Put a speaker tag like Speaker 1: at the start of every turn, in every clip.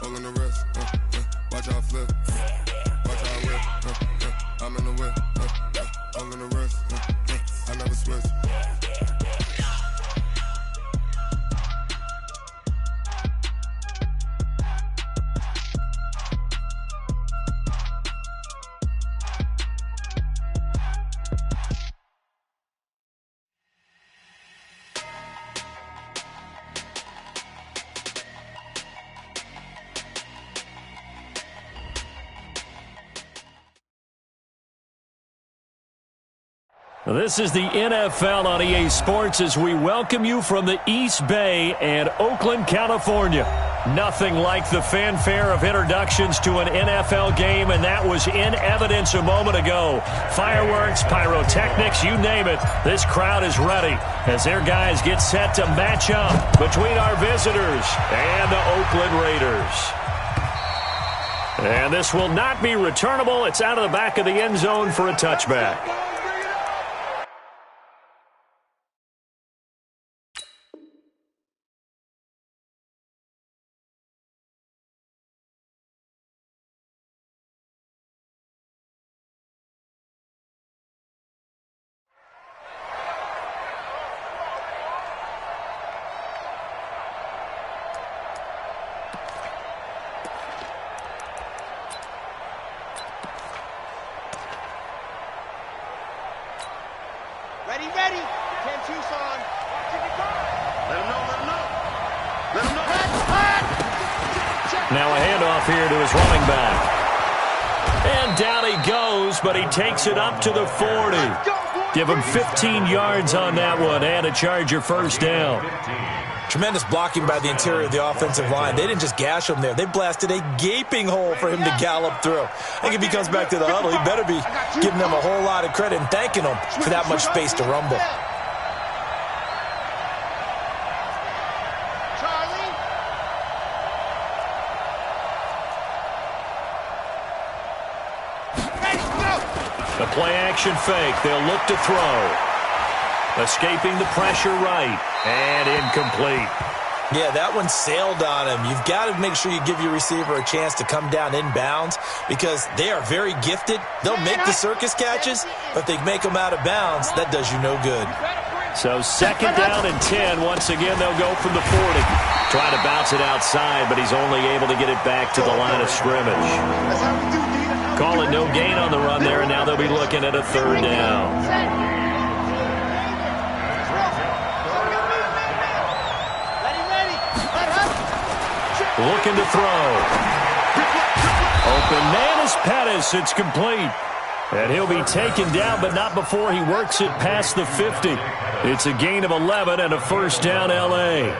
Speaker 1: all in the wrist. Watch how I flip. Watch how I whip. I'm in the whip. All in the wrist. I never switch.
Speaker 2: This is the NFL on EA Sports as we welcome you from the East Bay and Oakland, California. Nothing like the fanfare of introductions to an NFL game, and that was in evidence a moment ago. Fireworks, pyrotechnics, you name it. This crowd is ready as their guys get set to match up between our visitors and the Oakland Raiders. And this will not be returnable. It's out of the back of the end zone for a touchback.
Speaker 3: Ready, 10 Tucson. Watching the car. Let him know. Let him know.
Speaker 2: Now a handoff here to his running back. And down he goes, but he takes it up to the 40. Give him 15 yards on that one and a Charger first down.
Speaker 4: Tremendous blocking by the interior of the offensive line. They didn't just gash him there. They blasted a gaping hole for him to gallop through. I think if he comes back to the huddle, he better be giving them a whole lot of credit and thanking them for that much space to rumble.
Speaker 2: The play-action fake. They'll look to throw. Escaping the pressure right. And incomplete.
Speaker 4: Yeah, that one sailed on him. You've got to make sure you give your receiver a chance to come down inbounds because they are very gifted. They'll make the circus catches, but if they make them out of bounds, that does you no good.
Speaker 2: So second down and 10. Once again, they'll go from the 40. Trying to bounce it outside, but he's only able to get it back to the line of scrimmage. Calling no gain on the run there, and now they'll be looking at a third down. Looking to throw. Open man is Pettis. It's complete. And he'll be taken down, but not before he works it past the 50. It's a gain of 11 and a first down L.A.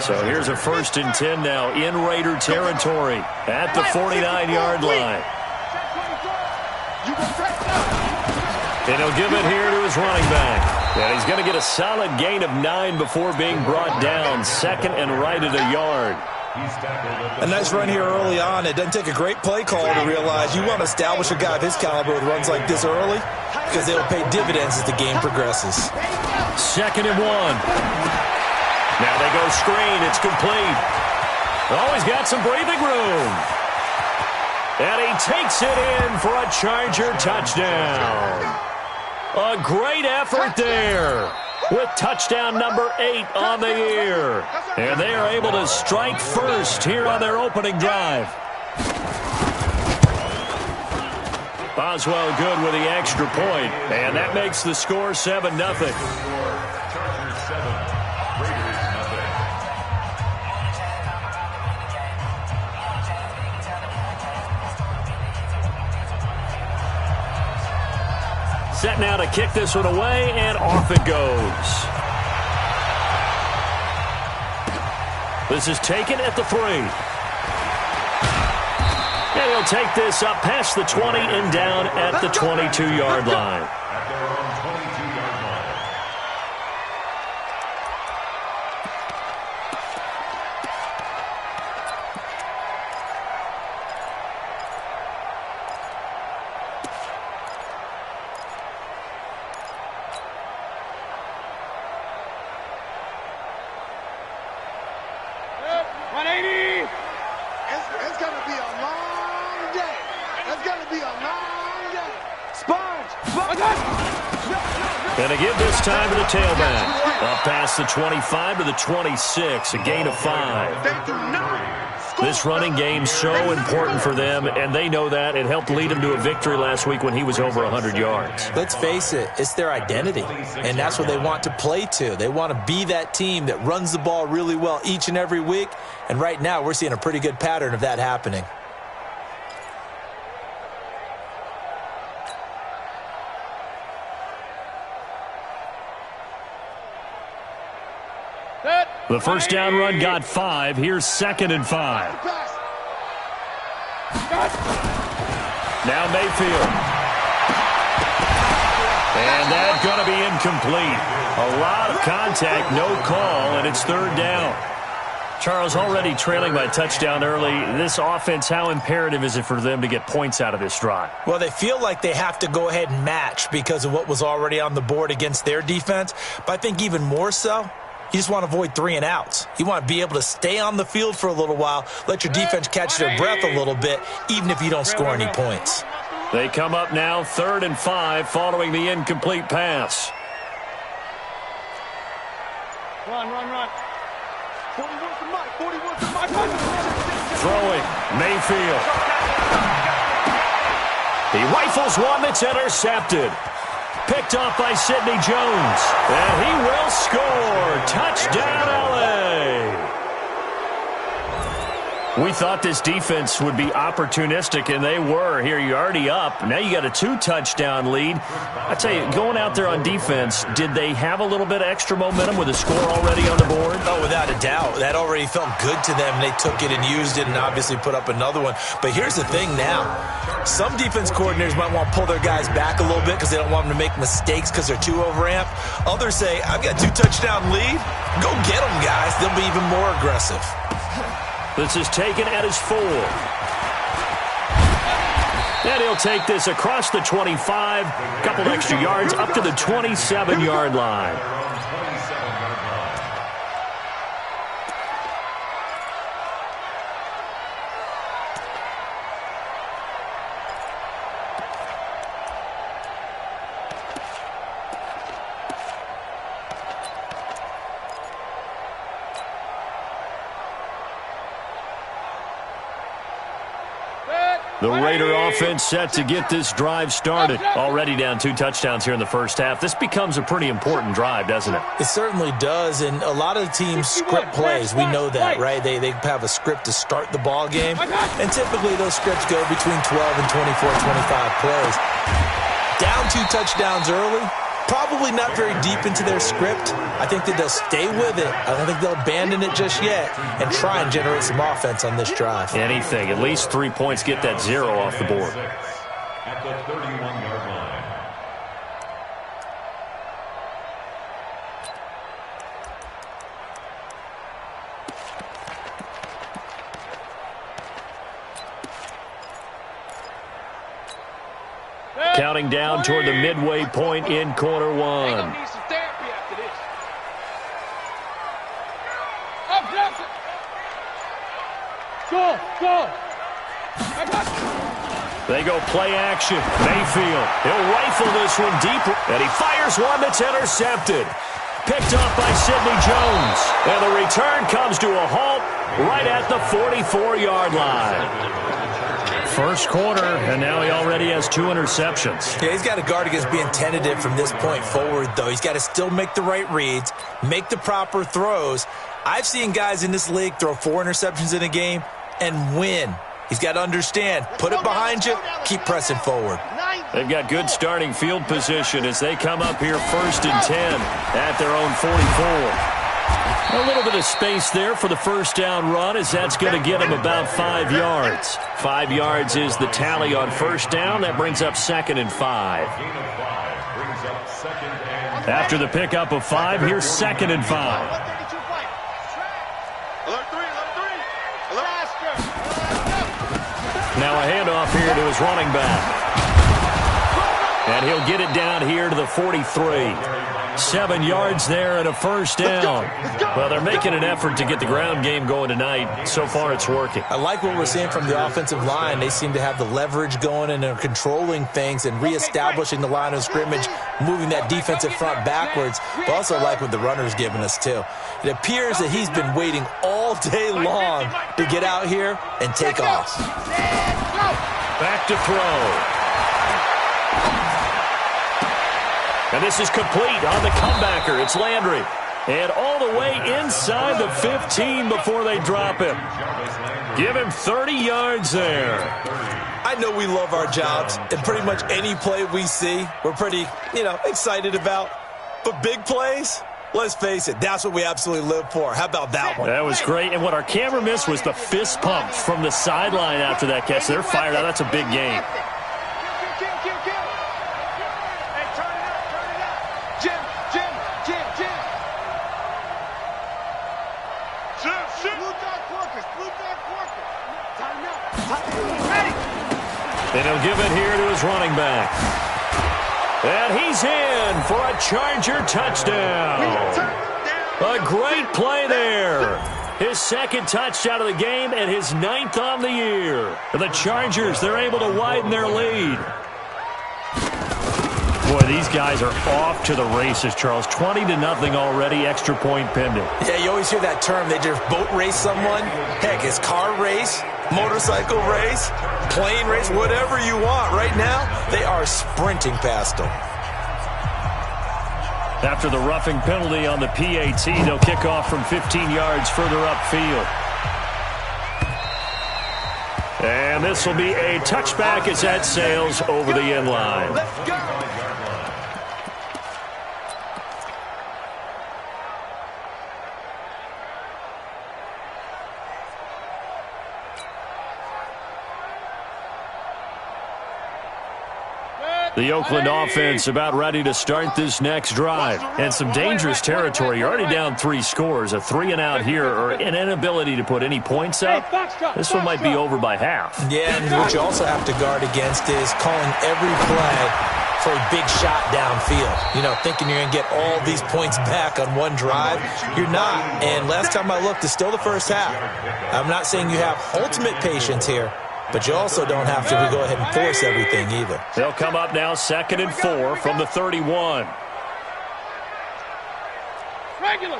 Speaker 2: So here's a 1st and 10 now in Raider territory at the 49-yard line. And he'll give it here to his running back. And he's going to get a solid gain of 9 before being brought down. Second and right at a yard.
Speaker 4: A nice run here early on. It doesn't take a great play call to realize you want to establish a guy of his caliber with runs like this early because they'll pay dividends as the game progresses.
Speaker 2: 2nd and 1. Now they go screen. It's complete. Always got some breathing room. And he takes it in for a Charger touchdown. A great effort there with touchdown number 8 on the year. And they are able to strike first here on their opening drive. Boswell good with the extra point, and that makes the score 7-0. Set now to kick this one away, and off it goes. This is taken at the 3. And he'll take this up past the 20 and down at the 22-yard line. And to give this time to the tailback. Up past the 25 to the 26, a gain of 5. This running game so important for them, and they know that. It helped lead them to a victory last week when he was over 100 yards.
Speaker 4: Let's face it, it's their identity, and that's what they want to play to. They want to be that team that runs the ball really well each and every week, and right now we're seeing a pretty good pattern of that happening.
Speaker 2: The first down run got 5. Here's 2nd and 5. Now Mayfield. And that's going to be incomplete. A lot of contact, no call, and it's 3rd down. Charles, already trailing by a touchdown early. This offense, how imperative is it for them to get points out of this drive?
Speaker 4: Well, they feel like they have to go ahead and match because of what was already on the board against their defense. But I think even more so, you just want to avoid 3 and outs. You want to be able to stay on the field for a little while, let your defense catch their breath a little bit, even if you don't score any points.
Speaker 2: They come up now 3rd and 5 following the incomplete pass.
Speaker 3: Run. 41 for Mike.
Speaker 2: Throwing, Mayfield. He rifles one that's intercepted. Picked off by Sidney Jones. And he will score. Touchdown, L.A. We thought this defense would be opportunistic, and they were. Here, you're already up. Now you got a 2-touchdown lead. I tell you, going out there on defense, did they have a little bit of extra momentum with a score already on the board?
Speaker 4: Oh, without a doubt. That already felt good to them. They took it and used it and obviously put up another one. But here's the thing now. Some defense coordinators might want to pull their guys back a little bit because they don't want them to make mistakes because they're too overamped. Others say, I've got a 2-touchdown lead. Go get them, guys. They'll be even more aggressive.
Speaker 2: This is taken at his 4. And he'll take this across the 25, couple extra yards up to the 27-yard line. The Raider offense set to get this drive started. Already down 2 touchdowns here in the first half. This becomes a pretty important drive, doesn't it?
Speaker 4: It certainly does, and a lot of the teams script plays. We know that, right? They have a script to start the ball game, and typically those scripts go between 12 and 24, 25 plays. Down 2 touchdowns early, probably not very deep into their script. I think that they'll stay with it. I don't think they'll abandon it just yet and try and generate some offense on this drive.
Speaker 2: Anything. At least 3 points, get that 0 off the board.
Speaker 5: At the 31-yard line.
Speaker 2: Counting down toward the midway point in quarter 1. They go play action. Mayfield. He'll rifle this one deep. And he fires one that's intercepted. Picked off by Sidney Jones. And the return comes to a halt right at the 44-yard line. First quarter, and now he already has 2 interceptions.
Speaker 4: Yeah, he's got to guard against being tentative from this point forward, though. He's got to still make the right reads, make the proper throws. I've seen guys in this league throw 4 interceptions in a game and win. He's got to understand, put it behind you, keep pressing forward.
Speaker 2: They've got good starting field position as they come up here 1st and 10 at their own 44. A little bit of space there for the first down run as that's going to get him about 5 yards. 5 yards is the tally on first down. That brings up 2nd and 5. After the pickup of 5, here's 2nd and 5. Now a handoff here to his running back. And he'll get it down here to the 43. 7 yards there and a first down. Well, they're making an effort to get the ground game going tonight. So far, it's working.
Speaker 4: I like what we're seeing from the offensive line. They seem to have the leverage going and they're controlling things and reestablishing the line of scrimmage, moving that defensive front backwards. But also like what the runner's giving us, too. It appears that he's been waiting all day long to get out here and take off.
Speaker 2: Back to throw. And this is complete on the comebacker. It's Landry. And all the way inside the 15 before they drop him. Give him 30 yards there.
Speaker 4: I know we love our jobs, and pretty much any play we see, we're pretty, excited about. But big plays, let's face it, that's what we absolutely live for. How about that one?
Speaker 2: That was great. And what our camera missed was the fist pumps from the sideline after that catch. They're fired out. That's a big game. And he'll give it here to his running back. And he's in for a Charger touchdown. A great play there. His second touchdown of the game and his 9th on the year. The Chargers, they're able to widen their lead. Boy, these guys are off to the races, Charles. 20-0 already, extra point pending.
Speaker 4: Yeah, you always hear that term. They just boat race someone. Heck, it's car race, motorcycle race, plane race, whatever you want. Right now, they are sprinting past them.
Speaker 2: After the roughing penalty on the PAT, they'll kick off from 15 yards further upfield. And this will be a touchback as that sails over the end line.
Speaker 3: Let's go.
Speaker 2: The Oakland offense about ready to start this next drive. And some dangerous territory. You're already down 3 scores. A 3-and-out here or an inability to put any points up. This one might be over by half.
Speaker 4: Yeah, and what you also have to guard against is calling every play for a big shot downfield. Thinking you're going to get all these points back on one drive. You're not. And last time I looked, it's still the first half. I'm not saying you have ultimate patience here, but you also don't have to go ahead and force everything either.
Speaker 2: They'll come up now 2nd and 4 from the 31.
Speaker 3: Regular.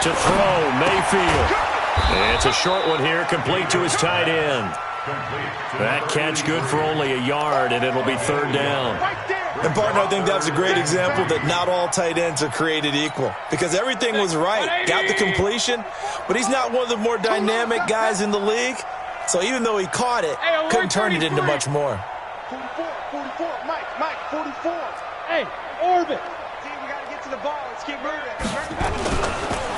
Speaker 2: To throw, Mayfield. And it's a short one here, complete to his tight end. That catch good for only a yard, and it'll be 3rd down.
Speaker 4: And, partner, I think that's a great example that not all tight ends are created equal. Because everything was right. Got the completion, but he's not one of the more dynamic guys in the league. So even though he caught it, couldn't turn it into much more.
Speaker 3: 44, Mike, 44. Hey, orbit. See, we got to get to the ball. Let's keep moving.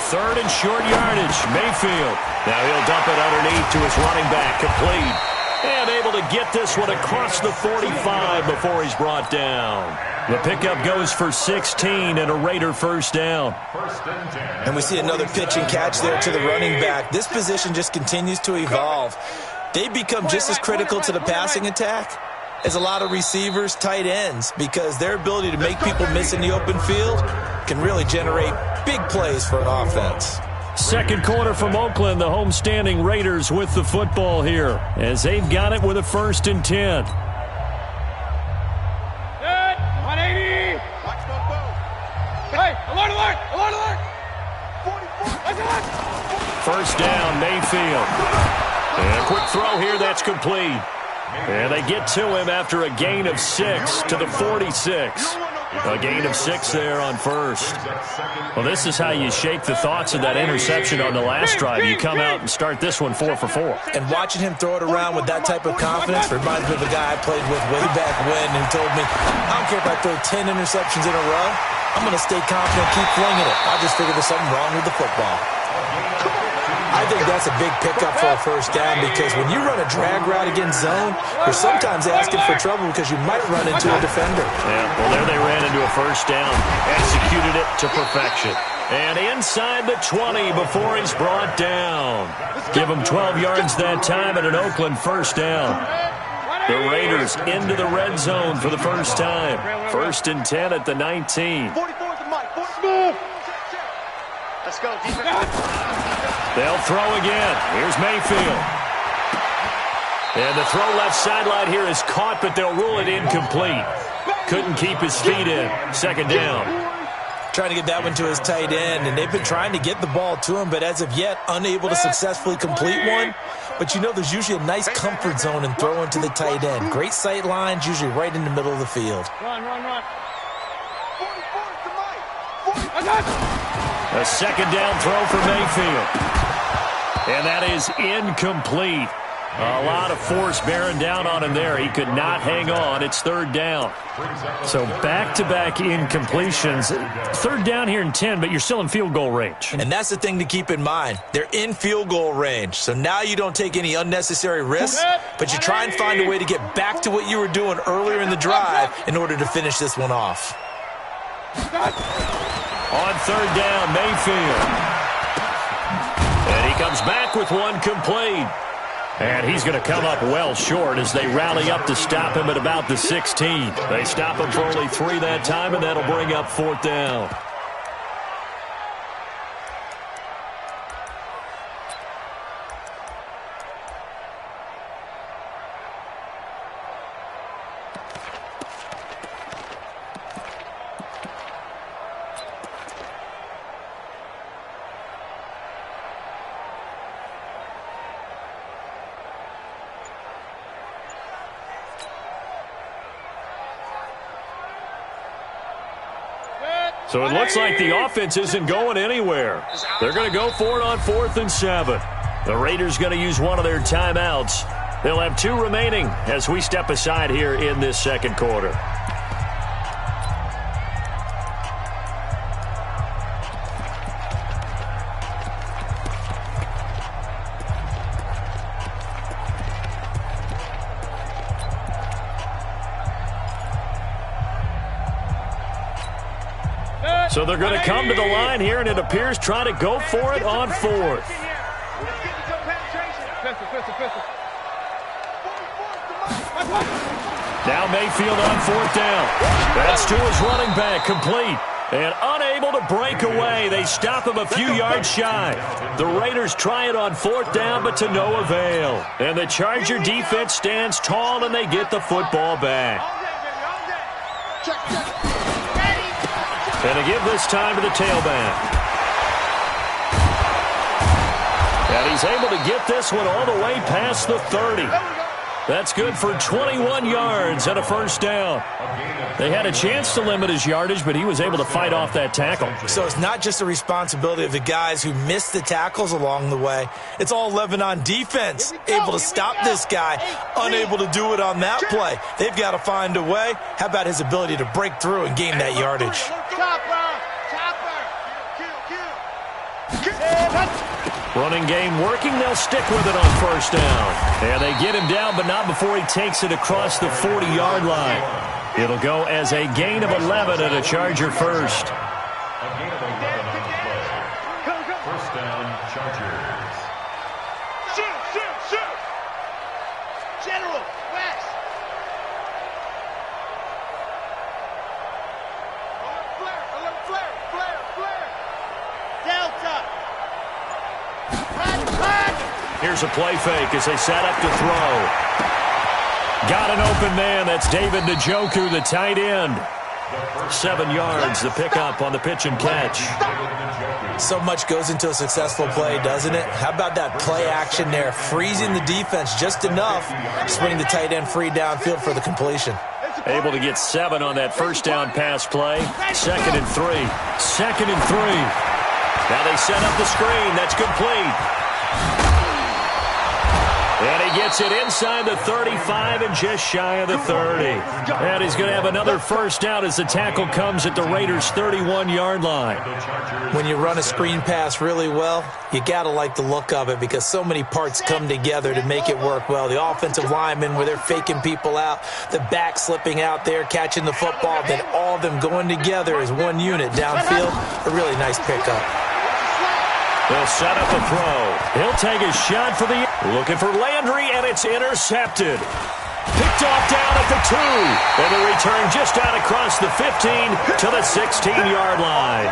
Speaker 2: 3rd and short yardage, Mayfield. Now he'll dump it underneath to his running back, complete. And able to get this one across the 45 before he's brought down. The pickup goes for 16 and a Raider first down.
Speaker 4: And we see another pitch and catch there to the running back. This position just continues to evolve. They become just as critical to the passing attack as a lot of receivers, tight ends, because their ability to make people miss in the open field can really generate big plays for an offense.
Speaker 2: Second quarter from Oakland, the homestanding Raiders with the football here as they've got it with a 1st and 10.
Speaker 3: 180. Watch the boat. Hey, alert. 44.
Speaker 2: First down, Mayfield. And a quick throw here, that's complete. And they get to him after a gain of 6 to the 46. A gain of 6 there on first. Well, this is how you shake the thoughts of that interception on the last drive. You come out and start this one 4 for 4.
Speaker 4: And watching him throw it around with that type of confidence reminds me of a guy I played with way back when who told me, I don't care if I throw 10 interceptions in a row, I'm going to stay confident, keep flinging it. I just figured there's something wrong with the football. I think that's a big pickup for a first down because when you run a drag route against zone, you're sometimes asking for trouble because you might run into a defender.
Speaker 2: Yeah, well, there they ran into a first down. Executed it to perfection. And inside the 20 before he's brought down. Give him 12 yards that time and an Oakland first down. The Raiders into the red zone for the first time. 1st and 10 at the 19.
Speaker 3: 44 to Mike. 44. Let's go, defense.
Speaker 2: They'll throw again. Here's Mayfield. And the throw left sideline here is caught, but they'll rule it incomplete. Couldn't keep his feet in. 2nd down.
Speaker 4: Trying to get that one to his tight end, and they've been trying to get the ball to him, but as of yet, unable to successfully complete one. But you know there's usually a nice comfort zone in throwing to the tight end. Great sight lines, usually right in the middle of the field.
Speaker 3: Run. 44 to Mike.
Speaker 2: A 2nd down throw for Mayfield. And that is incomplete. A lot of force bearing down on him there. He could not hang on. It's 3rd down. So back-to-back incompletions. 3rd down here in 10, but you're still in field goal range.
Speaker 4: And that's the thing to keep in mind. They're in field goal range. So now you don't take any unnecessary risks, but you try and find a way to get back to what you were doing earlier in the drive in order to finish this one off.
Speaker 2: On 3rd down, Mayfield. And he comes back with one complete. And he's going to come up well short as they rally up to stop him at about the 16. They stop him for only 3 that time, and that'll bring up 4th down. So it looks like the offense isn't going anywhere. They're going to go for it on 4th and 7. The Raiders going to use one of their timeouts. They'll have 2 remaining as we step aside here in this 2nd quarter. So they're going to come to the line here, and it appears trying to go for it on 4th. Now Mayfield on 4th down. That's to his running back, complete. And unable to break away. They stop him a few yards shy. The Raiders try it on 4th down, but to no avail. And the Charger defense stands tall, and they get the football back. And they give this time to the tailback. And he's able to get this one all the way past the 30. That's good for 21 yards and a 1st down. They had a chance to limit his yardage, but he was able to fight off that tackle.
Speaker 4: So it's not just the responsibility of the guys who missed the tackles along the way. It's all Lebanon defense, able to stop this guy, unable to do it on that play. They've got to find a way. How about his ability to break through and gain that yardage?
Speaker 2: Running game working. They'll stick with it on 1st down. And they get him down, but not before he takes it across the 40-yard line. It'll go as a gain of 11 and a Charger first.
Speaker 5: A gain of 11 on the play. 1st down, Chargers.
Speaker 3: Shoot! General, West. Flare. Delta.
Speaker 2: Here's a play fake as they set up to throw. Got an open man. That's David Njoku, the tight end. 7 yards, the pickup on the pitch and catch.
Speaker 4: So much goes into a successful play, doesn't it? How about that play action there? Freezing the defense just enough to swing the tight end free downfield for the completion.
Speaker 2: Able to get 7 on that 1st down pass play. 2nd and 3. 2nd and 3. Now they set up the screen. That's complete. And he gets it inside the 35 and just shy of the 30. And he's going to have another 1st down as the tackle comes at the Raiders' 31-yard line.
Speaker 4: When you run a screen pass really well, you got to like the look of it because so many parts come together to make it work well. The offensive linemen where they're faking people out, the back slipping out there, catching the football, then all of them going together as one unit downfield. A really nice pickup.
Speaker 2: They'll set up a throw. He'll take a shot for the... Looking for Landry, and it's intercepted. Picked off down at the 2. And the return just out across the 15 to the 16-yard line.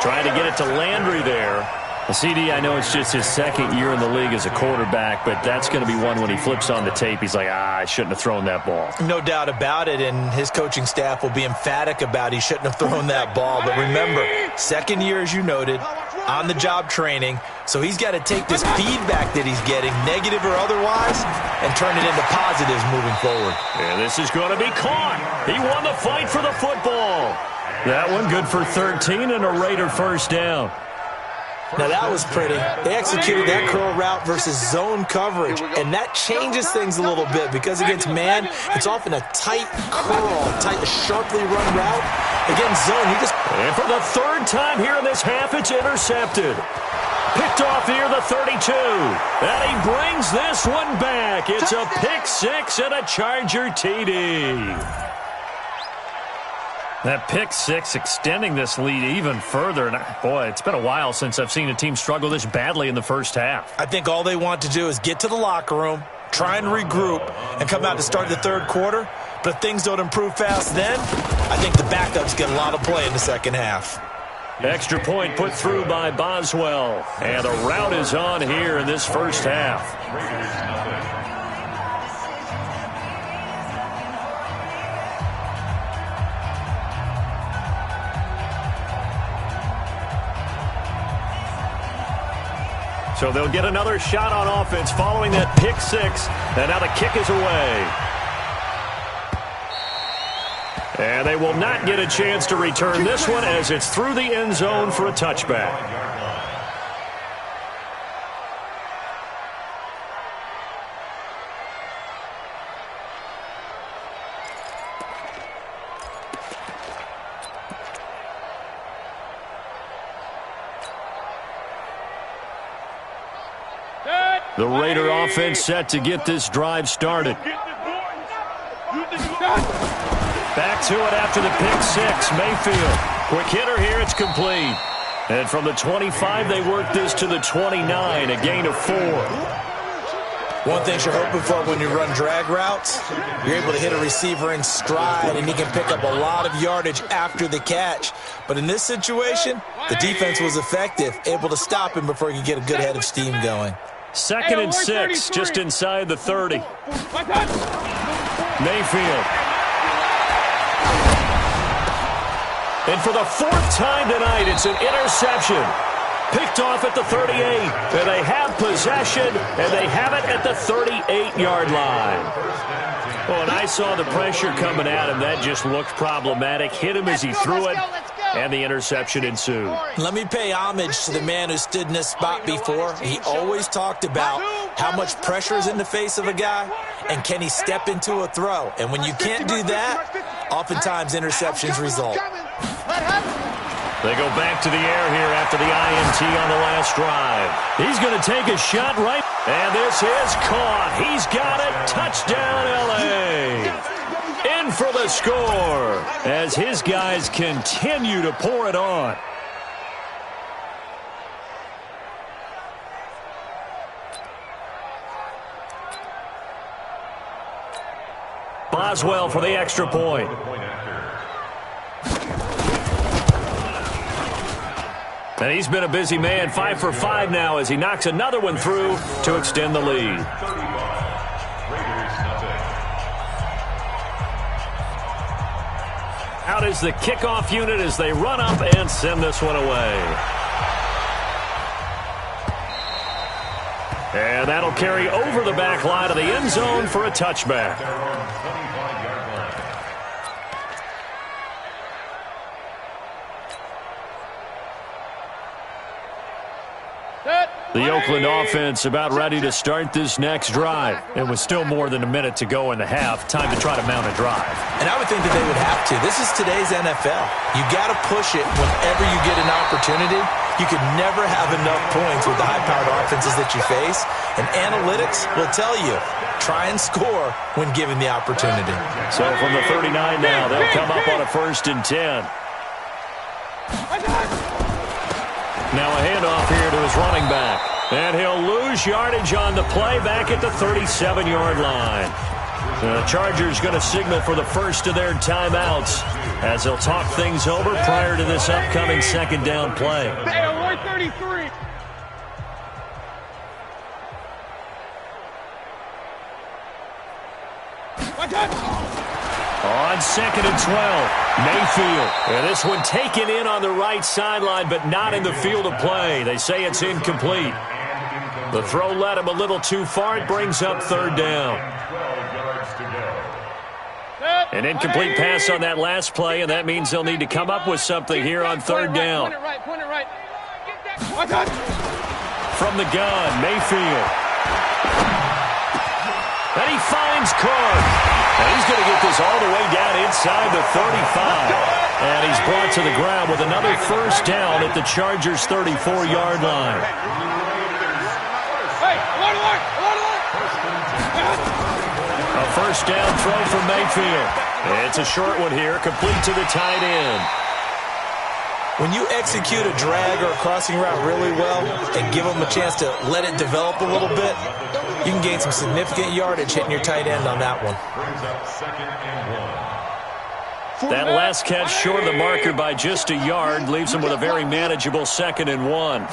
Speaker 2: Trying to get it to Landry there. The CD, I know it's just his second year in the league as a quarterback, but that's going to be one when he flips on the tape. He's like, I shouldn't have thrown that ball.
Speaker 4: No doubt about it, and his coaching staff will be emphatic about he shouldn't have thrown that ball. But remember, second year, as you noted, on-the-job training, so he's got to take this feedback that he's getting, negative or otherwise, and turn it into positives moving forward.
Speaker 2: And this is going to be caught. He won the fight for the football. That one good for 13 and a Raider first down.
Speaker 4: Now, that was pretty. They executed that curl route versus zone coverage, and that changes things a little bit because against man, it's often a tight curl, a sharply run route. Against zone, he just...
Speaker 2: And for the third time here in this half, it's intercepted. Picked off near the 32. And he brings this one back. It's a pick six and a Charger TD. That pick six extending this lead even further. And boy, it's been a while since I've seen a team struggle this badly in the first half.
Speaker 4: I think all they want to do is get to the locker room, try and regroup, and come out to start the third quarter. But if things don't improve fast then, I think the backups get a lot of play in the second half.
Speaker 2: Extra point put through by Boswell. And the route is on here in this first half. So they'll get another shot on offense following that pick six. And now the kick is away. And they will not get a chance to return this one as it's through the end zone for a touchback. The Raider offense set to get this drive started. Back to it after the pick six. Mayfield. Quick hitter here. It's complete. And from the 25, they work this to the 29. A gain of 4.
Speaker 4: One thing you're hoping for when you run drag routes, you're able to hit a receiver in stride, and he can pick up a lot of yardage after the catch. But in this situation, the defense was effective, able to stop him before he could get a good head of steam going.
Speaker 2: 2nd and 6, just inside the 30. Mayfield. And for the 4th time tonight, it's an interception. Picked off at the 38. And they have possession, and they have it at the 38-yard line. Oh, and I saw the pressure coming at him. That just looked problematic. Hit him as he threw it, and the interception ensued.
Speaker 4: Let me pay homage to the man who stood in this spot before. He always talked about how much pressure is in the face of a guy, and can he step into a throw. And when you can't do that, oftentimes interceptions result.
Speaker 2: They go back to the air here after the INT on the last drive. He's going to take a shot right. And this is caught. He's got it. Touchdown, L.A. In for the score as his guys continue to pour it on. Boswell for the extra point. And he's been a busy man, 5 for 5 now as he knocks another one through to extend the lead. Out is the kickoff unit as they run up and send this one away. And that'll carry over the back line of the end zone for a touchback. The Oakland offense about ready to start this next drive. And with still more than a minute to go in the half, time to try to mount a drive.
Speaker 4: And I would think that they would have to. This is today's NFL. You got to push it whenever you get an opportunity. You could never have enough points with the high-powered offenses that you face. And analytics will tell you, try and score when given the opportunity.
Speaker 2: So from the 39 now, they'll come up on a 1st and 10. Now a handoff here to his running back. And he'll lose yardage on the play back at the 37-yard line. The Chargers going to signal for the first of their timeouts as they'll talk things over prior to this upcoming second down play.
Speaker 3: Hey, 133.
Speaker 2: On 2nd and 12, Mayfield. And this one taken in on the right sideline, but not in the field of play. They say it's incomplete. The throw led him a little too far. It brings up third down. An incomplete pass on that last play, and that means they'll need to come up with something here on third down.
Speaker 3: Point it right.
Speaker 2: From the gun, Mayfield. And he finds Cook. And he's going to get this all the way down inside the 35. And he's brought to the ground with another first down at the Chargers' 34-yard line. A first down throw from Mayfield. It's a short one here, complete to the tight end.
Speaker 4: When you execute a drag or a crossing route really well and give them a chance to let it develop a little bit, you can gain some significant yardage hitting your tight end on that one.
Speaker 2: That last catch short of the marker by just a yard leaves him with a very manageable 2nd and 1.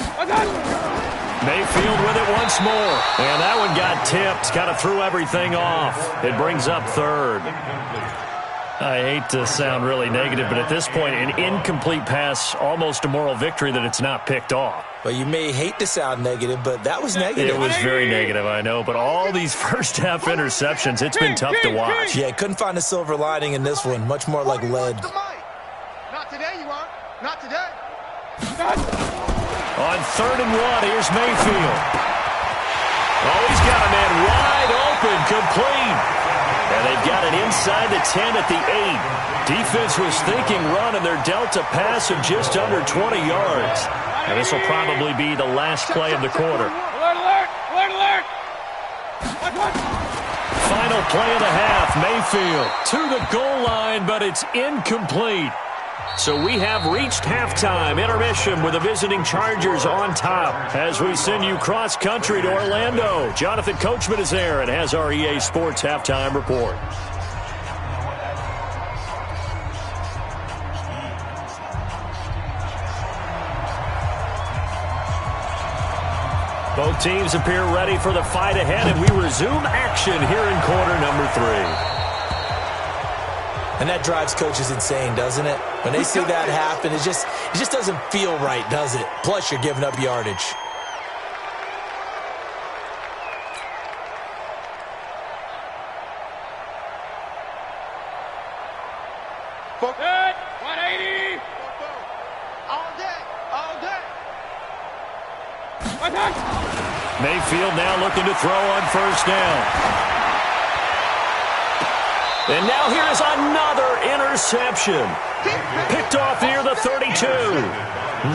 Speaker 2: Mayfield with it once more. And that one got tipped. Kind of threw everything off. It brings up third. I hate to sound really negative, but at this point, an incomplete pass, almost a moral victory that it's not picked off.
Speaker 4: Well, you may hate to sound negative, but that was negative.
Speaker 2: It was very negative, I know. But all these first-half interceptions, it's been tough to watch.
Speaker 4: Yeah, couldn't find a silver lining in this one. Much more like lead.
Speaker 3: Not today, you are. Not today.
Speaker 2: On 3rd and 1, here's Mayfield. Oh, he's got a man wide open, complete. And they've got it inside the 10 at the 8. Defense was thinking run, and they're dealt a pass of just under 20 yards. And this will probably be the last play of the quarter.
Speaker 3: Alert!
Speaker 2: Final play of the half, Mayfield to the goal line, but it's incomplete. So we have reached halftime intermission with the visiting Chargers on top. As we send you cross-country to Orlando, Jonathan Coachman is there and has our EA Sports halftime report. Both teams appear ready for the fight ahead, and we resume action here in quarter number 3.
Speaker 4: And that drives coaches insane, doesn't it? When they see that happen, it just doesn't feel right, does it? Plus, you're giving up yardage.
Speaker 3: Good. 180. All day.
Speaker 2: Mayfield now looking to throw on first down. And now here's another interception. Picked off near the 32.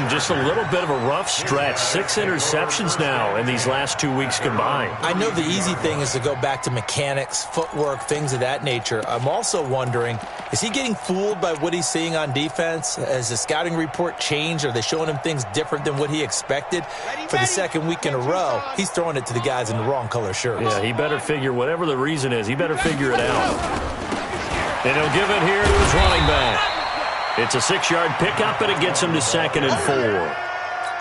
Speaker 2: Just a little bit of a rough stretch. 6 interceptions now in these last 2 weeks combined.
Speaker 4: I know the easy thing is to go back to mechanics, footwork, things of that nature. I'm also wondering, is he getting fooled by what he's seeing on defense? Has the scouting report changed? Are they showing him things different than what he expected? For the second week in a row, he's throwing it to the guys in the wrong color shirts.
Speaker 2: Yeah, he better figure, whatever the reason is, he better figure it out. And he'll give it here to his running back. It's a 6-yard pickup, and it gets him to 2nd and 4.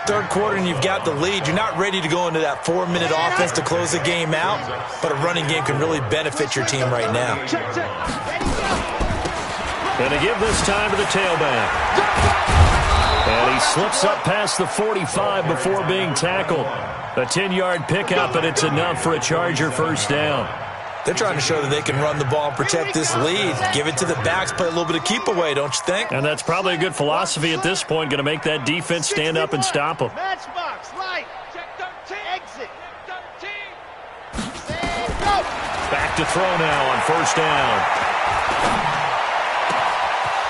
Speaker 4: Third quarter, and you've got the lead. You're not ready to go into that 4-minute offense to close the game out, but a running game can really benefit your team right now.
Speaker 2: Going to give this time to the tailback. And he slips up past the 45 before being tackled. A 10-yard pickup, and it's enough for a Charger first down.
Speaker 4: They're trying to show that they can run the ball and protect this lead. Give it to the backs, play a little bit of keep away, don't you think?
Speaker 2: And that's probably a good philosophy at this point, going to make that defense stand up and stop them.
Speaker 3: Matchbox, right. Check 13. Exit. 13. Save, go.
Speaker 2: Back to throw now on first down.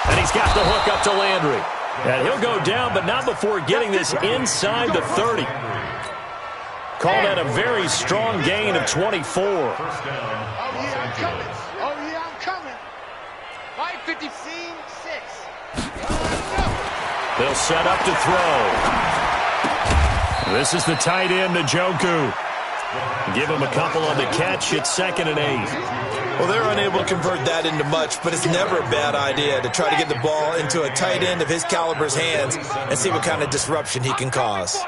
Speaker 2: And he's got the hook up to Landry. And he'll go down, but not before getting this inside the 30. Call that a very strong gain of 24.
Speaker 3: Oh, yeah, I'm coming. 550. 6.
Speaker 2: They'll set up to throw. This is the tight end, Njoku. Give him a couple on the catch. It's 2nd and 8.
Speaker 4: Well, they're unable to convert that into much, but it's never a bad idea to try to get the ball into a tight end of his caliber's hands and see what kind of disruption he can cause.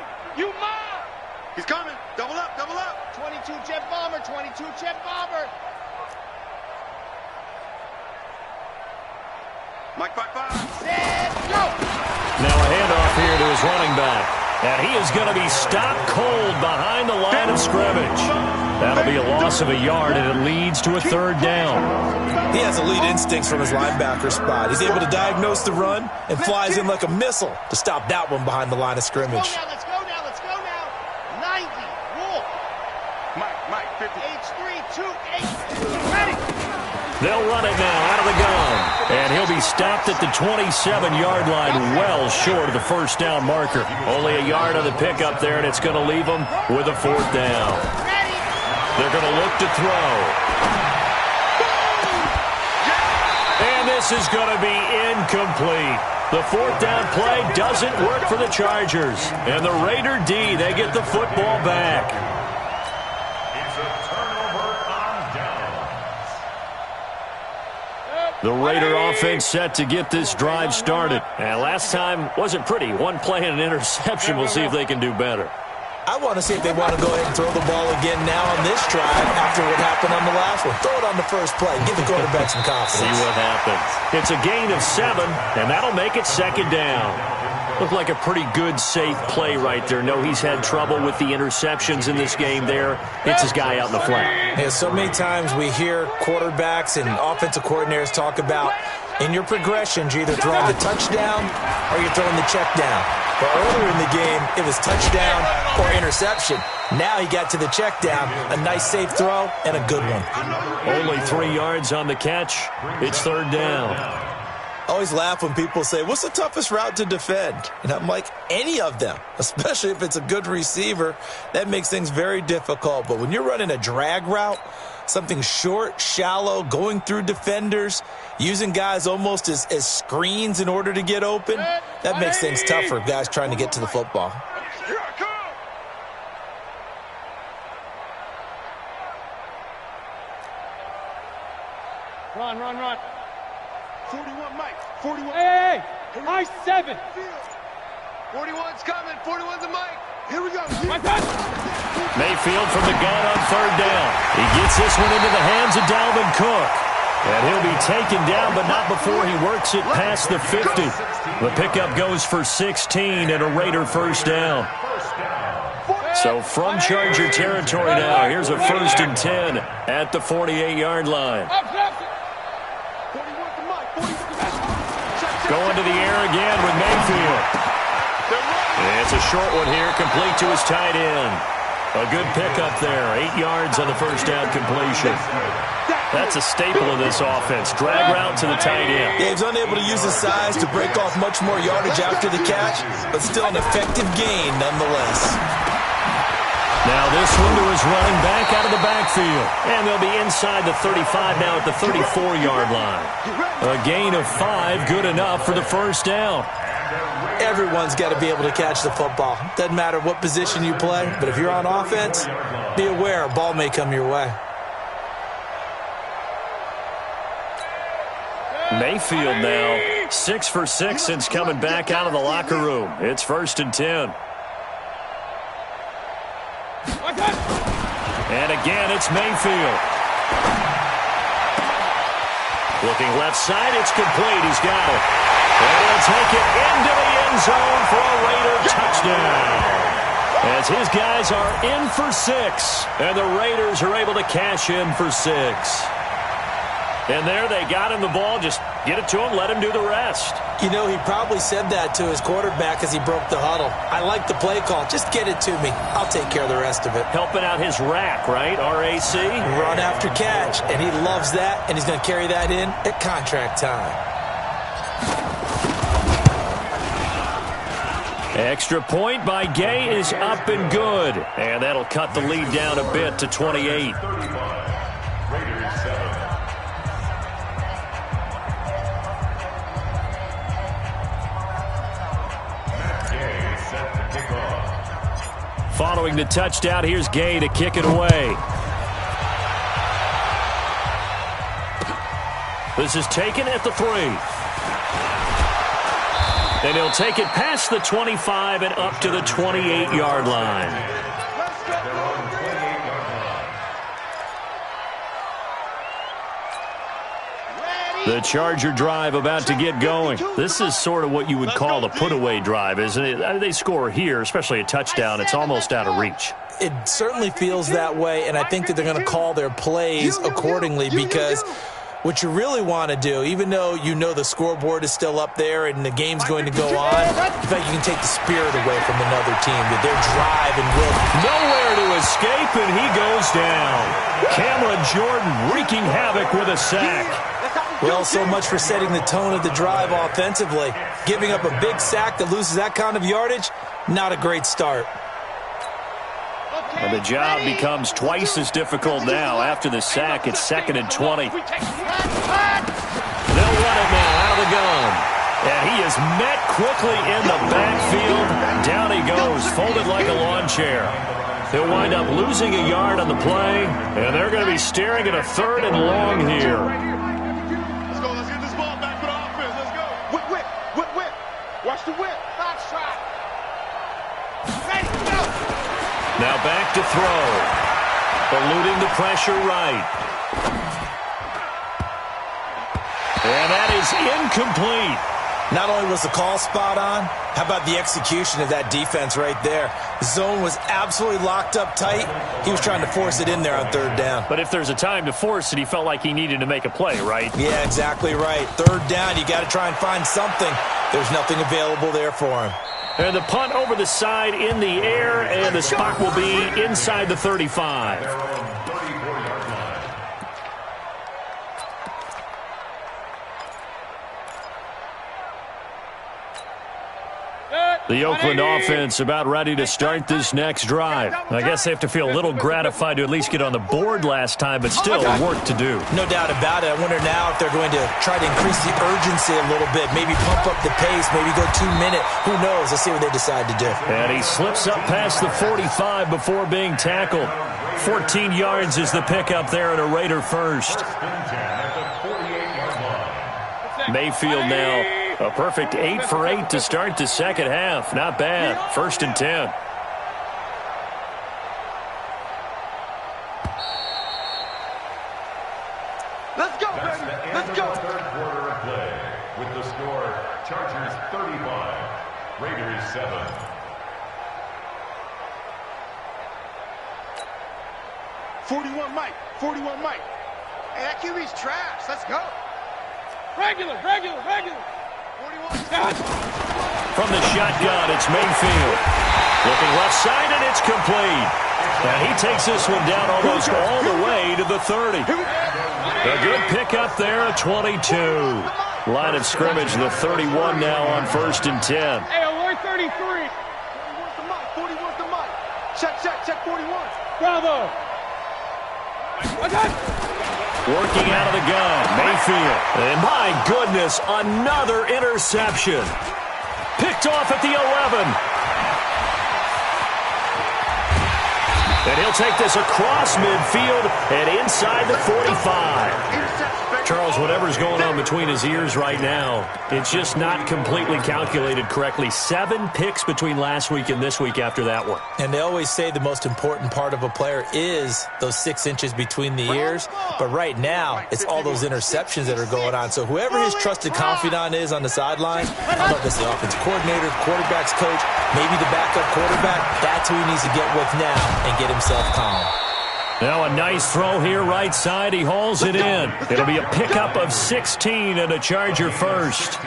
Speaker 3: He's coming. Double up, double up.
Speaker 6: 22 jet bomber, 22 jet bomber.
Speaker 3: Mike, 5-5.
Speaker 6: Set, go.
Speaker 2: Now a handoff here to his running back. And he is going to be stopped cold behind the line of scrimmage. That'll be a loss of a yard, and it leads to a third down.
Speaker 4: He has elite instincts from his linebacker spot. He's able to diagnose the run and flies in like a missile to stop that one behind the line of scrimmage.
Speaker 6: Let's go now, let's go now. 90, Wolf.
Speaker 3: Mike, 50.
Speaker 6: H328, ready.
Speaker 2: They'll run it now out of the gun. And he'll be stopped at the 27-yard line, well short of the first down marker. Only a yard on the pickup there, and it's going to leave them with a fourth down. They're going to look to throw. And this is going to be incomplete. The fourth down play doesn't work for the Chargers. And the Raider D, they get the football back. The Raider offense set to get this drive started. And last time wasn't pretty. One play and an interception. We'll see if they can do better.
Speaker 4: I want to see if they want to go ahead and throw the ball again now on this drive after what happened on the last one. Throw it on the first play. Give the quarterback some confidence.
Speaker 2: See what happens. It's a gain of 7, and that'll make it second down. Looked like a pretty good, safe play right there. No, he's had trouble with the interceptions in this game there. It's his guy out in the flat.
Speaker 4: Yeah, so many times we hear quarterbacks and offensive coordinators talk about in your progressions, you're either throwing the touchdown or you're throwing the check down. But earlier in the game, it was touchdown or interception. Now he got to the check down, a nice safe throw, and a good one.
Speaker 2: Only 3 yards on the catch. It's third down.
Speaker 4: I always laugh when people say, what's the toughest route to defend? And I'm like, any of them, especially if it's a good receiver. That makes things very difficult. But when you're running a drag route, something short, shallow, going through defenders, using guys almost as screens in order to get open, that makes things tough for guys trying to get to the football.
Speaker 6: Run.
Speaker 3: 41, Mike. 41.
Speaker 6: Hey, high 7.
Speaker 3: 41's coming. 41's a Mike. Here we go.
Speaker 2: Mayfield from the gun on third down. He gets this one into the hands of Dalvin Cook. And he'll be taken down, but not before he works it past the 50. The pickup goes for 16 and a Raider first down. So from Charger territory now, here's a 1st and 10 at the 48-yard line. Going to the air again with Mayfield. And it's a short one here, complete to his tight end. A good pickup there, 8 yards on the first down completion. That's a staple of this offense. Drag route to the tight end.
Speaker 4: Dave's unable to use his size to break off much more yardage after the catch, but still an effective gain nonetheless.
Speaker 2: Now this one to his running back out of the backfield. And they'll be inside the 35 now at the 34-yard line. A gain of 5, good enough for the first down.
Speaker 4: Everyone's got to be able to catch the football. Doesn't matter what position you play, but if you're on offense, be aware a ball may come your way.
Speaker 2: Mayfield now 6 for 6 since coming back out of the locker room. It's 1st and 10. And again, it's Mayfield. Looking left side, it's complete. He's got it. And he'll take it into the end zone for a Raider touchdown. As his guys are in for 6, and the Raiders are able to cash in for 6. And there they got him the ball. Just get it to him, let him do the rest.
Speaker 4: You know, he probably said that to his quarterback as he broke the huddle. I like the play call. Just get it to me. I'll take care of the rest of it.
Speaker 2: Helping out his rack, right? RAC?
Speaker 4: Run after catch. And he loves that, and he's going to carry that in at contract time.
Speaker 2: Extra point by Gay is up and good. And that'll cut the lead down a bit to 28. Following the touchdown, here's Gay to kick it away. This is taken at the 3. And he'll take it past the 25 and up to the 28-yard line. The Charger drive about to get going. This is sort of what you would call a put-away drive, isn't it? I mean, they score here, especially a touchdown. It's almost out of reach.
Speaker 4: It certainly feels that way, and I think that they're going to call their plays accordingly because what you really want to do, even though you know the scoreboard is still up there and the game's going to go on, in fact, you can take the spirit away from another team, that their drive and will.
Speaker 2: Nowhere to escape, and he goes down. Cameron Jordan wreaking havoc with a sack.
Speaker 4: Well, so much for setting the tone of the drive offensively. Giving up a big sack that loses that kind of yardage, not a great start.
Speaker 2: And the job becomes twice as difficult now. After the sack, it's 2nd and 20. They'll run it now out of the gun. And he is met quickly in the backfield. Down he goes, folded like a lawn chair. He'll wind up losing a yard on the play, and they're going to be staring at a 3rd and long here.
Speaker 3: Let's go. Let's get this ball back for the offense. Let's go. Whip, whip, whip, whip. Watch the whip. Box shot. Ready, go.
Speaker 2: Now back to throw. Eluding the pressure right. And that is incomplete.
Speaker 4: Not only was the call spot on, how about the execution of that defense right there? The zone was absolutely locked up tight. He was trying to force it in there on 3rd down.
Speaker 2: But if there's a time to force it, he felt like he needed to make a play, right?
Speaker 4: Yeah, exactly right. 3rd down, you got to try and find something. There's nothing available there for him.
Speaker 2: And the punt over the side in the air, and the spot will be inside the 35. The Oakland offense about ready to start this next drive. I guess they have to feel a little gratified to at least get on the board last time, but still work to do.
Speaker 4: No doubt about it. I wonder now if they're going to try to increase the urgency a little bit, maybe pump up the pace, maybe go 2-minute. Who knows? Let's see what they decide to do.
Speaker 2: And he slips up past the 45 before being tackled. 14 yards is the pickup there and a Raider first. Mayfield now a perfect 8 for 8 to start the second half. Not bad. 1st and 10.
Speaker 3: Let's go, baby. Let's go.
Speaker 5: Third quarter of play with the score Chargers 35, Raiders 7.
Speaker 3: Mike. 41 Mike. Hey, that QB's trash. Let's go.
Speaker 6: Regular.
Speaker 3: 41.
Speaker 2: From the shotgun, it's Mayfield. Looking left side, and it's complete. And he takes this one down almost all the way to the 30. A good pickup there at 22. Line of scrimmage, the 31 now on 1st and 10.
Speaker 6: Hey, alert 33.
Speaker 3: 41 to Mike. Check 41.
Speaker 6: Bravo.
Speaker 2: Working out of the gun, Mayfield. And my goodness, another interception. Picked off at the 11. And he'll take this across midfield and inside the 45. Charles, whatever's going on between his ears right now, it's just not completely calculated correctly. 7 picks between last week and this week after that one.
Speaker 4: And they always say the most important part of a player is those 6 inches between the ears. But right now, it's all those interceptions that are going on. So whoever his trusted confidant is on the sideline, I don't know if it's the offensive coordinator, the quarterback's coach, maybe the backup quarterback, that's who he needs to get with now and get himself calm.
Speaker 2: Now a nice throw here right side. He hauls it in. It'll be a pickup of 16 and a Charger first.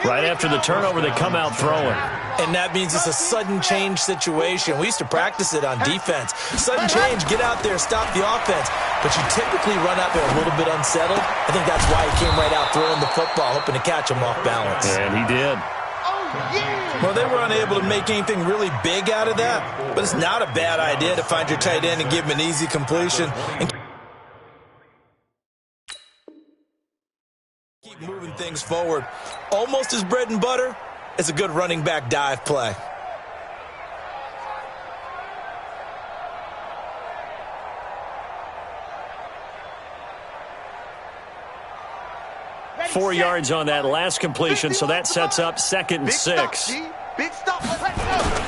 Speaker 2: Right after the turnover, they come out throwing.
Speaker 4: And that means it's a sudden change situation. We used to practice it on defense. Sudden change, get out there, stop the offense. But you typically run out there a little bit unsettled. I think that's why he came right out throwing the football, hoping to catch him off balance.
Speaker 2: And he did.
Speaker 4: Well, they were unable to make anything really big out of that, but it's not a bad idea to find your tight end and give him an easy completion and keep moving things forward. Almost his bread and butter is a good running back dive play.
Speaker 2: 4 yards on that last completion, so that sets up 2nd and 6.
Speaker 6: Big stop. Let's go.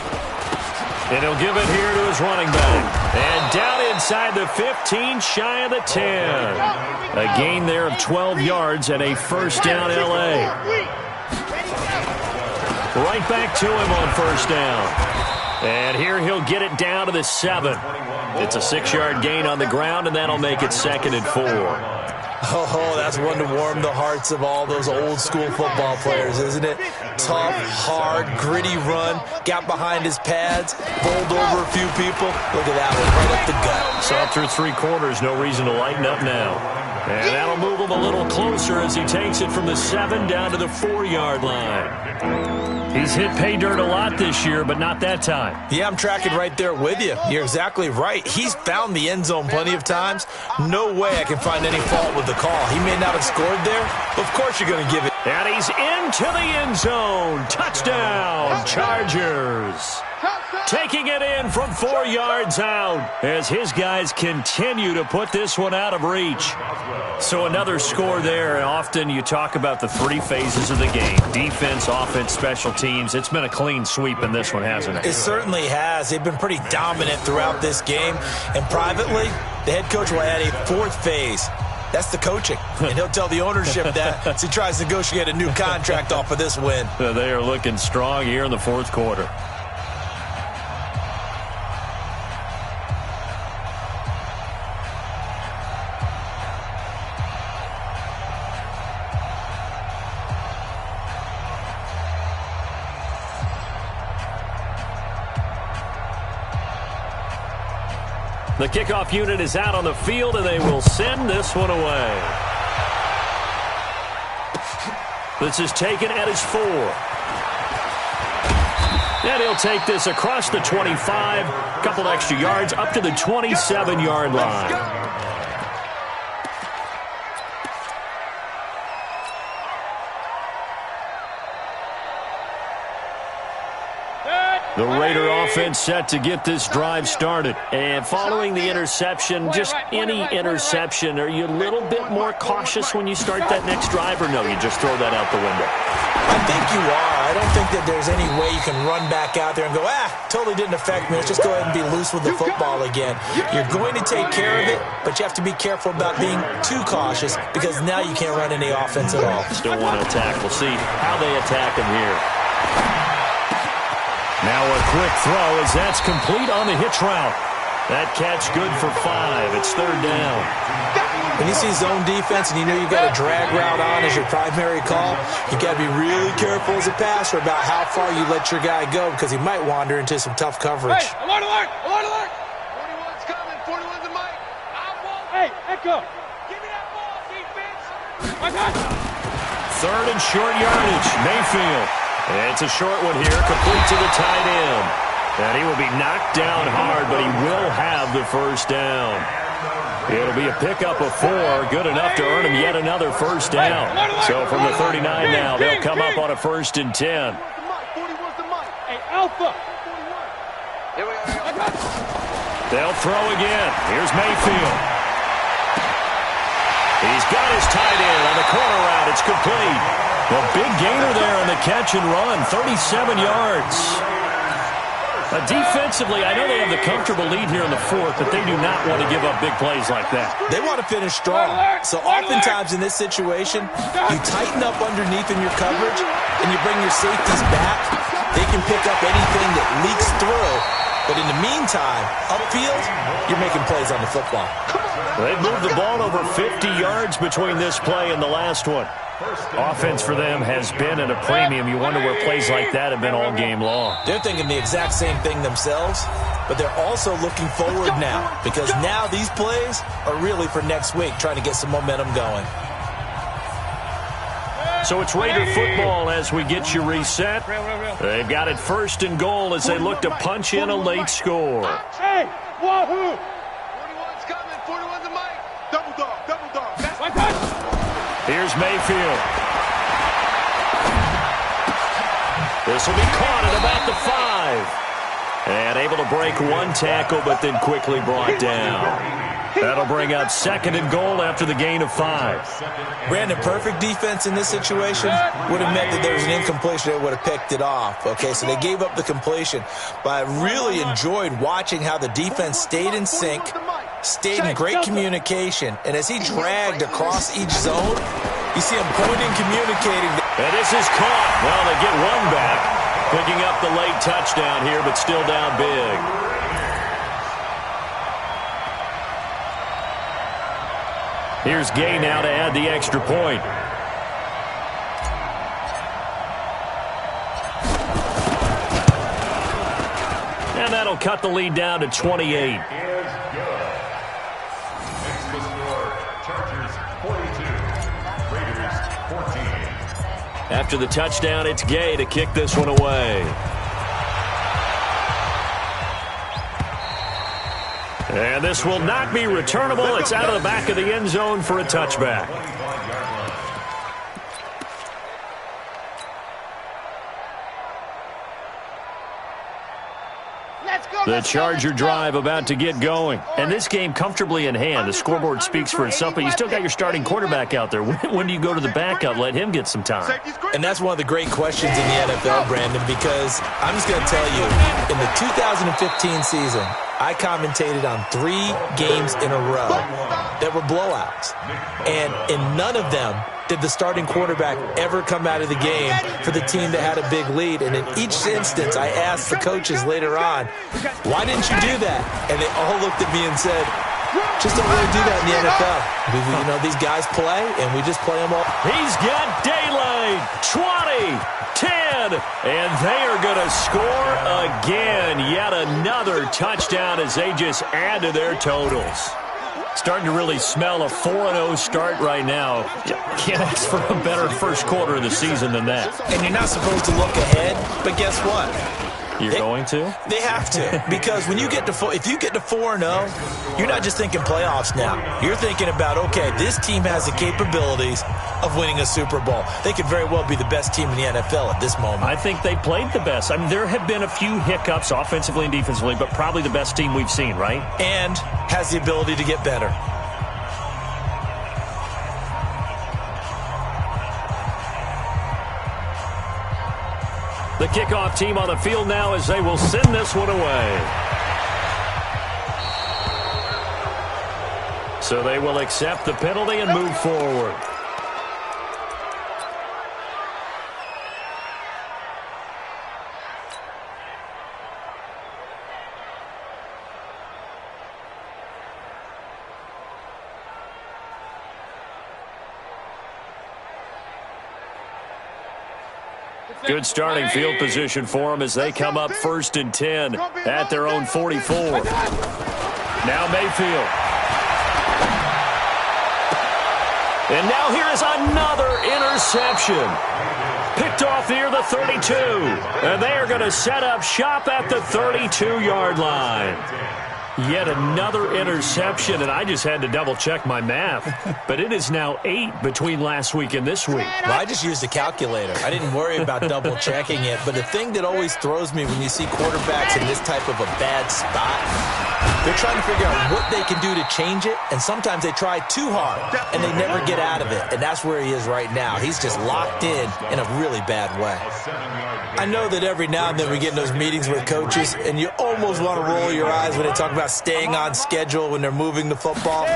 Speaker 2: And he'll give it here to his running back. And down inside the 15, shy of the 10. A gain there of 12 yards and a first down L.A. Right back to him on first down. And here he'll get it down to the 7. It's a 6-yard gain on the ground, and that'll make it 2nd and 4.
Speaker 4: Oh, that's one to warm the hearts of all those old-school football players, isn't it? Tough, hard, gritty run, got behind his pads, bowled over a few people. Look at that one, right up the gut.
Speaker 2: Saw through 3 quarters, no reason to lighten up now. And that'll move him a little closer as he takes it from the 7 down to the 4-yard line. He's hit pay dirt a lot this year, but not that time.
Speaker 4: Yeah, I'm tracking right there with you. You're exactly right. He's found the end zone plenty of times. No way I can find any fault with the call. He may not have scored there, but of course you're going to give it.
Speaker 2: And he's into the end zone. Touchdown, Chargers. Taking it in from 4 yards out as his guys continue to put this one out of reach. So another score there. And often you talk about the 3 phases of the game. Defense, offense, special teams. It's been a clean sweep in this one, hasn't it?
Speaker 4: It certainly has. They've been pretty dominant throughout this game. And privately, the head coach will add a 4th phase. That's the coaching. And he'll tell the ownership that as he tries to negotiate a new contract off of this win.
Speaker 2: They are looking strong here in the 4th quarter. The kickoff unit is out on the field, and they will send this one away. This is taken at his 4. And he'll take this across the 25, a couple extra yards, up to the 27-yard line. The Raider offense set to get this drive started. And following the interception, just any interception, are you a little bit more cautious when you start that next drive, or no, you just throw that out the window?
Speaker 4: I think you are. I don't think that there's any way you can run back out there and go, totally didn't affect me. Let's just go ahead and be loose with the football again. You're going to take care of it, but you have to be careful about being too cautious because now you can't run any offense at all.
Speaker 2: Still want to attack. We'll see how they attack him here. Now a quick throw as that's complete on the hitch route. That catch good for 5. It's 3rd down.
Speaker 4: When you see zone defense and you know you've got a drag route on as your primary call, you got to be really careful as a passer about how far you let your guy go because he might wander into some tough coverage.
Speaker 3: Hey, alert, alert, alert, alert. 41's coming, 41's the mic. Hey, Echo, give me that ball, defense. My God.
Speaker 2: 3rd and short yardage, Mayfield. It's a short one here, complete to the tight end. And he will be knocked down hard, but he will have the first down. It'll be a pickup of 4, good enough to earn him yet another first down. So from the 39 now, they'll come up on a 1st and 10.
Speaker 3: Hey, Alpha.
Speaker 2: They'll throw again. Here's Mayfield. He's got his tight end on the corner route. It's complete. A big gainer there on the catch and run, 37 yards. Defensively, I know they have the comfortable lead here in the 4th, but they do not want to give up big plays like that.
Speaker 4: They want to finish strong. So oftentimes in this situation, you tighten up underneath in your coverage and you bring your safeties back. They can pick up anything that leaks through. But in the meantime, upfield, you're making plays on the football.
Speaker 2: They've moved the ball over 50 yards between this play and the last one. Offense for them has been at a premium. You wonder where plays like that have been all game long.
Speaker 4: They're thinking the exact same thing themselves, but they're also looking forward now because now these plays are really for next week, trying to get some momentum going.
Speaker 2: So it's Raider football as we get you reset. They've got it 1st and goal as they look to punch in a late score.
Speaker 3: Hey, wahoo! 41's coming, 41's the mic. Double dog, double dog. That's my touch.
Speaker 2: Here's Mayfield. This will be caught at about the 5. And able to break one tackle, but then quickly brought down. That'll bring up 2nd and goal after the gain of 5.
Speaker 4: Brandon, perfect defense in this situation would have meant that there was an incompletion. They would have picked it off. Okay, so they gave up the completion. But I really enjoyed watching how the defense stayed in sync, stayed in great communication. And as he dragged across each zone, you see him pointing, communicating.
Speaker 2: And this is caught. Well, they get one back. Picking up the late touchdown here, but still down big. Here's Gay now to add the extra point. And that'll cut the lead down to 28.
Speaker 5: Next to score, Chargers 42, Raiders 14.
Speaker 2: After the touchdown, it's Gay to kick this one away. And this will not be returnable. It's out of the back of the end zone for a touchback. The Charger drive about to get going. And this game comfortably in hand. The scoreboard speaks for itself, but you still got your starting quarterback out there. When do you go to the backup? Let him get some time.
Speaker 4: And that's one of the great questions in the NFL, Brandon, because I'm just going to tell you, in the 2015 season, I commentated on 3 games in a row that were blowouts. And in none of them did the starting quarterback ever come out of the game for the team that had a big lead. And in each instance, I asked the coaches later on, why didn't you do that? And they all looked at me and said, just don't really do that in the NFL. You know, these guys play, and we just play them all.
Speaker 2: He's got daylight. 20, 10, and they are going to score again. Yet another touchdown as they just add to their totals. Starting to really smell a 4-0 start right now. Can't ask for a better first quarter of the season than that.
Speaker 4: And you're not supposed to look ahead, but guess what?
Speaker 2: You're going to?
Speaker 4: They have to, because when you get to if you get to 4-0, you're not just thinking playoffs now. You're thinking about, okay, this team has the capabilities of winning a Super Bowl. They could very well be the best team in the NFL at this moment.
Speaker 2: I think they played the best. I mean, there have been a few hiccups offensively and defensively, but probably the best team we've seen, right?
Speaker 4: And has the ability to get better.
Speaker 2: The kickoff team on the field now as they will send this one away. So they will accept the penalty and move forward. Good starting field position for them as they come up 1st and 10 at their own 44. Now Mayfield. And now here is another interception. Picked off near the 32. And they are going to set up shop at the 32-yard line. Yet another interception, and I just had to double-check my math. But it is now 8 between last week and this week.
Speaker 4: Well, I just used a calculator. I didn't worry about double-checking it. But the thing that always throws me when you see quarterbacks in this type of a bad spot, they're trying to figure out what they can do to change it, and sometimes they try too hard, and they never get out of it. And that's where he is right now. He's just locked in a really bad way. I know that every now and then we get in those meetings with coaches, and you almost want to roll your eyes when they talk about staying on schedule when they're moving the football.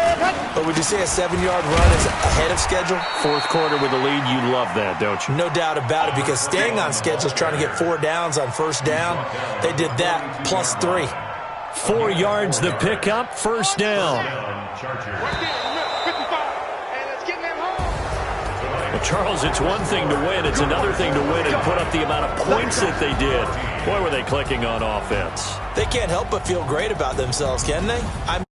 Speaker 4: But would you say a 7-yard run is ahead of schedule?
Speaker 2: 4th quarter with the lead, you love that, don't you?
Speaker 4: No doubt about it, because staying on schedule is trying to get 4 downs on 1st down. They did that plus 3.
Speaker 2: 4 yards the pickup, 1st down. Well, Charles, it's one thing to win. It's another thing to win and put up the amount of points that they did. Boy, were they clicking on offense.
Speaker 4: They can't help but feel great about themselves, can they? I